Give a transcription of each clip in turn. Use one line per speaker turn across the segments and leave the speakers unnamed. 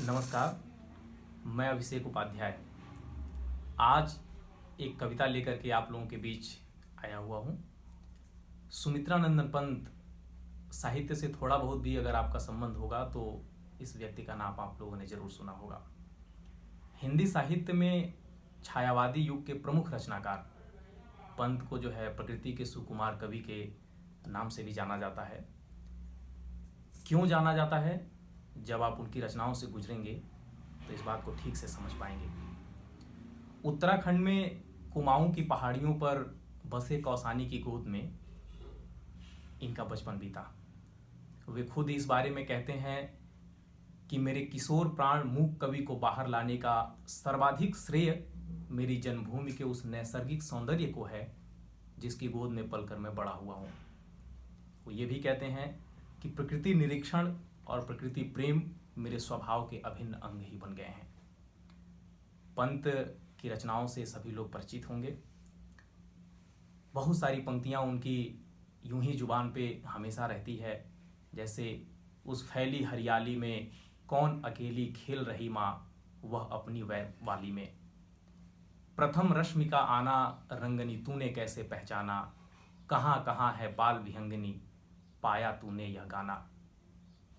नमस्कार। मैं अभिषेक उपाध्याय आज एक कविता लेकर के आप लोगों के बीच आया हुआ हूँ। सुमित्रा नंदन पंत साहित्य से थोड़ा बहुत भी अगर आपका संबंध होगा तो इस व्यक्ति का नाम आप लोगों ने जरूर सुना होगा। हिंदी साहित्य में छायावादी युग के प्रमुख रचनाकार पंत को जो है प्रकृति के सुकुमार कवि के नाम से भी जाना जाता है। क्यों जाना जाता है, जब आप उनकी रचनाओं से गुजरेंगे तो इस बात को ठीक से समझ पाएंगे। उत्तराखंड में कुमाऊं की पहाड़ियों पर बसे कौसानी की गोद में इनका बचपन बीता। वे खुद इस बारे में कहते हैं कि मेरे किशोर प्राण मूक कवि को बाहर लाने का सर्वाधिक श्रेय मेरी जन्मभूमि के उस नैसर्गिक सौंदर्य को है जिसकी गोद में पलकर मैं बड़ा हुआ हूँ। वो ये भी कहते हैं कि प्रकृति निरीक्षण और प्रकृति प्रेम मेरे स्वभाव के अभिन्न अंग ही बन गए हैं। पंत की रचनाओं से सभी लोग परिचित होंगे। बहुत सारी पंक्तियां उनकी यूं ही जुबान पे हमेशा रहती है, जैसे उस फैली हरियाली में कौन अकेली खेल रही माँ वह अपनी वै वाली में, प्रथम रश्मि का आना रंगनी तूने कैसे पहचाना, कहाँ कहाँ है बाल विहंगनी पाया तूने यह गाना।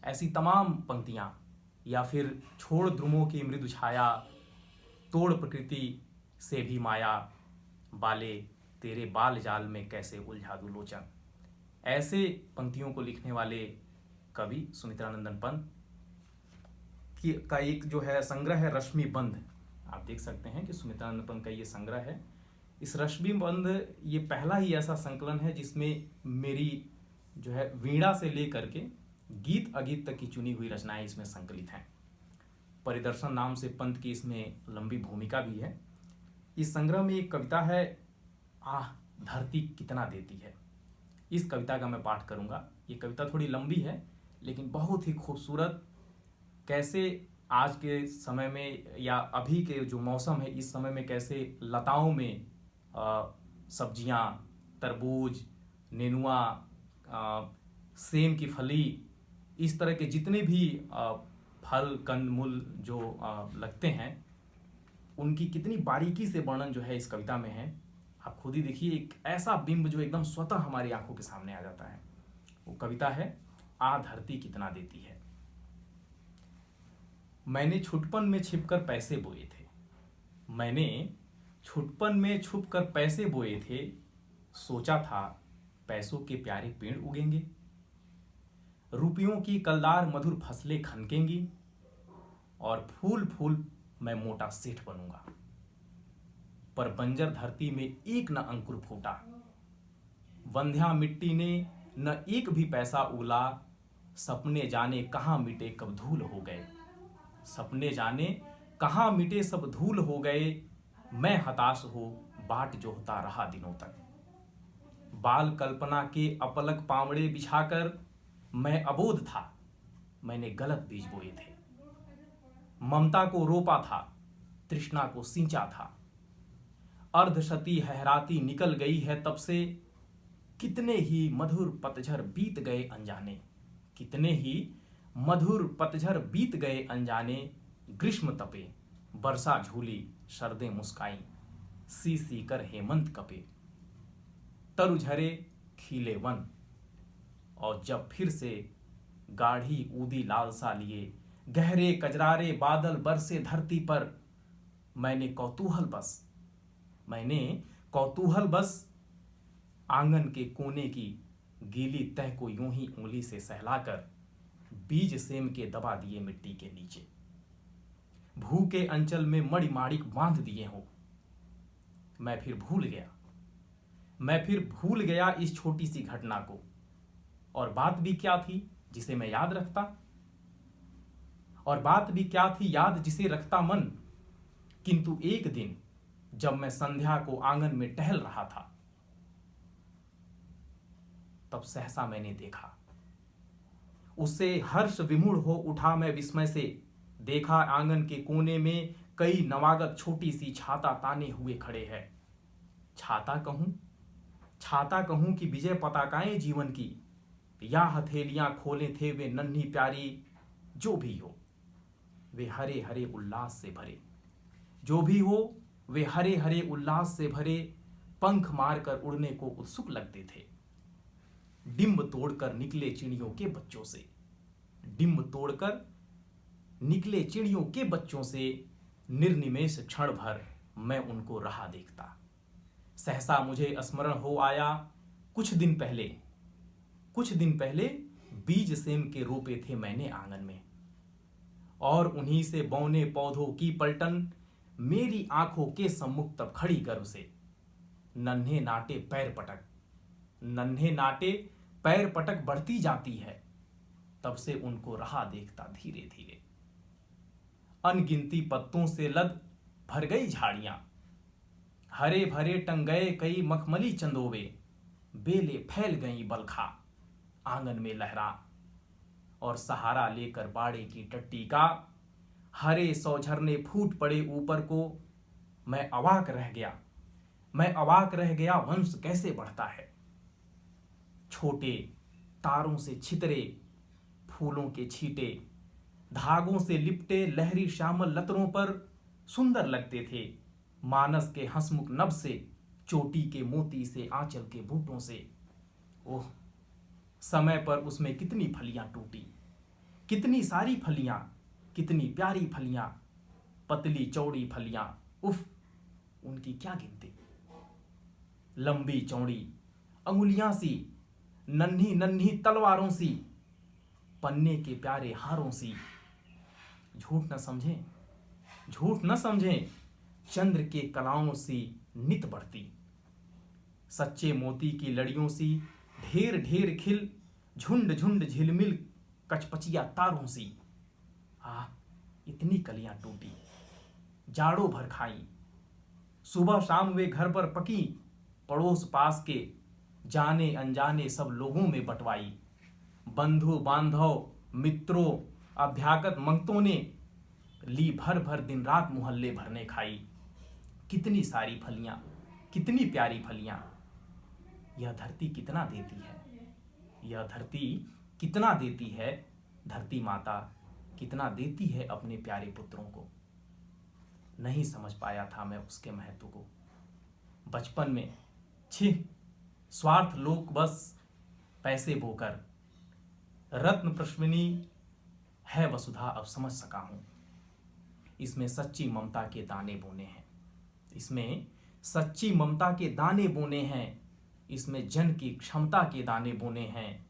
ऐसी तमाम पंक्तियां, या फिर छोड़ ध्रुवों की मृदु छाया तोड़ प्रकृति से भी माया, बाले तेरे बाल जाल में कैसे उलझा दूं लोचन। ऐसे पंक्तियों को लिखने वाले कवि सुमित्रानंदन पंत का एक जो है संग्रह है रश्मि बंध। आप देख सकते हैं कि सुमित्रानंदन पंत का ये संग्रह है। इस रश्मि बंध ये पहला ही ऐसा संकलन है जिसमें मेरी जो है वीणा से लेकर के गीत अगीत तक की चुनी हुई रचनाएं इसमें संकलित हैं। परिदर्शन नाम से पंत की इसमें लंबी भूमिका भी है। इस संग्रह में एक कविता है, आह धरती कितना देती है। इस कविता का मैं पाठ करूंगा। ये कविता थोड़ी लंबी है लेकिन बहुत ही खूबसूरत। कैसे आज के समय में या अभी के जो मौसम है इस समय में कैसे लताओं में सब्जियां, तरबूज, नेनुआ, सेम की फली, इस तरह के जितने भी फल कंद मूल जो लगते हैं उनकी कितनी बारीकी से वर्णन जो है इस कविता में है। आप खुद ही देखिए, एक ऐसा बिंब जो एकदम स्वतः हमारी आंखों के सामने आ जाता है। वो कविता है, आ धरती कितना देती है। मैंने छुटपन में छिपकर पैसे बोए थे, मैंने छुटपन में छुपकर पैसे बोए थे, सोचा था पैसों के प्यारे पेड़ उगेंगे, रुपयों की कलदार मधुर फसलें खनकेंगी और फूल फूल मैं मोटा सेठ बनूंगा। पर बंजर धरती में एक न अंकुर फूटा, वंध्या मिट्टी ने न एक भी पैसा उगला, सपने जाने कहां मिटे कब धूल हो गए, सपने जाने कहां मिटे सब धूल हो गए, मैं हताश हो बाट जोहता रहा दिनों तक। बाल कल्पना के अपलक पावड़े बिछाकर मैं अबोध था, मैंने गलत बीज बोए थे, ममता को रोपा था, तृष्णा को सींचा था, अर्धशती हहराती निकल गई है तब से, कितने ही मधुर पतझर बीत गए अनजाने, कितने ही मधुर पतझर बीत गए अनजाने, ग्रीष्म तपे वर्षा झूली शरदें मुस्काई, सी सी कर हेमंत कपे, तरु झरे खिले वन, और जब फिर से गाढ़ी ऊदी लालसा लिए गहरे कजरारे बादल बरसे धरती पर, मैंने कौतूहल बस आंगन के कोने की गीली तह को यूं ही उंगली से सहलाकर बीज सेम के दबा दिए मिट्टी के नीचे, भूखे अंचल में मणि माणिक बांध दिए हो। मैं फिर भूल गया इस छोटी सी घटना को, और बात भी क्या थी जिसे मैं याद रखता, और बात भी क्या थी याद जिसे रखता मन, किंतु एक दिन जब मैं संध्या को आंगन में टहल रहा था, तब सहसा मैंने देखा, उससे हर्ष विमूढ़ हो उठा मैं विस्मय से, देखा आंगन के कोने में कई नवागत छोटी सी छाता ताने हुए खड़े हैं। छाता कहूं कि विजय पताकाएं जीवन की, या हथेलियां खोले थे वे नन्ही प्यारी, जो भी हो वे हरे हरे उल्लास से भरे। जो भी हो, वे हरे हरे उल्लास से भरे, पंख मारकर उड़ने को उत्सुक लगते थे। डिंब तोड़कर निकले चिड़ियों के बच्चों से, डिंब तोड़कर निकले चिड़ियों के बच्चों से, निर्निमेष क्षण भर मैं उनको रहा देखता। सहसा मुझे स्मरण हो आया, कुछ दिन पहले बीज सेम के रोपे थे मैंने आंगन में, और उन्हीं से बौने पौधों की पलटन मेरी आंखों के सम्मुख तब खड़ी कर उसे। नन्हे नाटे पैर पटक बढ़ती जाती है, तब से उनको रहा देखता धीरे धीरे। अनगिनती पत्तों से लद भर गई झाड़ियां, हरे भरे टंग गए कई मखमली चंदोवे, बेले फैल गई बलखा आंगन में लहरा, और सहारा लेकर बाड़े की टट्टी का हरे सौ झरने फूट पड़े ऊपर को। मैं अवाक रह गया वंश कैसे बढ़ता है। छोटे तारों से छितरे फूलों के छींटे, धागों से लिपटे लहरी श्यामल लतरों पर सुंदर लगते थे। मानस के हंसमुख नभ से, चोटी के मोती से, आंचल के बूटों से। ओह, समय पर उसमें कितनी फलियां टूटी, कितनी सारी फलियां, कितनी प्यारी फलियां, पतली चौड़ी फलियां, उफ, उनकी क्या गिनती। लंबी चौड़ी अंगुलियां सी, नन्ही नन्ही तलवारों सी, पन्ने के प्यारे हारों सी। झूठ न समझें, चंद्र के कलाओं सी नित बढ़ती। सच्चे मोती की लड़ियों सी, ढेर ढेर खिल, झुंड झुंड झिलमिल कचपचिया तारों सी। इतनी कलियां टूटी, जाड़ों भर खाई। सुबह शाम वे घर पर पकी, पड़ोस पास के जाने अनजाने सब लोगों में बंटवाई। बंधु बांधव मित्रों अभ्यागत मंगतों ने ली भर भर दिन रात मोहल्ले भरने खाई। कितनी सारी फलियां, कितनी प्यारी फलियां। यह धरती कितना देती है, धरती माता कितना देती है अपने प्यारे पुत्रों को। नहीं समझ पाया था मैं उसके महत्व को बचपन में। छी, स्वार्थ लोक बस पैसे बोकर, रत्न प्रश्विनी है वसुधा अब समझ सका हूं। इसमें सच्ची ममता के दाने बोने हैं, इसमें जन की क्षमता के दाने बोने हैं,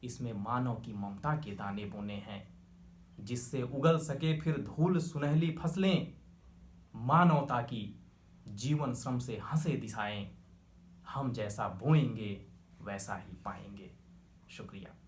इसमें मानव की ममता के दाने बोने हैं, जिससे उगल सके फिर धूल सुनहली फसलें। मानवता की जीवन श्रम से हंसे दिशाएं, हम जैसा बोएंगे वैसा ही पाएंगे। शुक्रिया।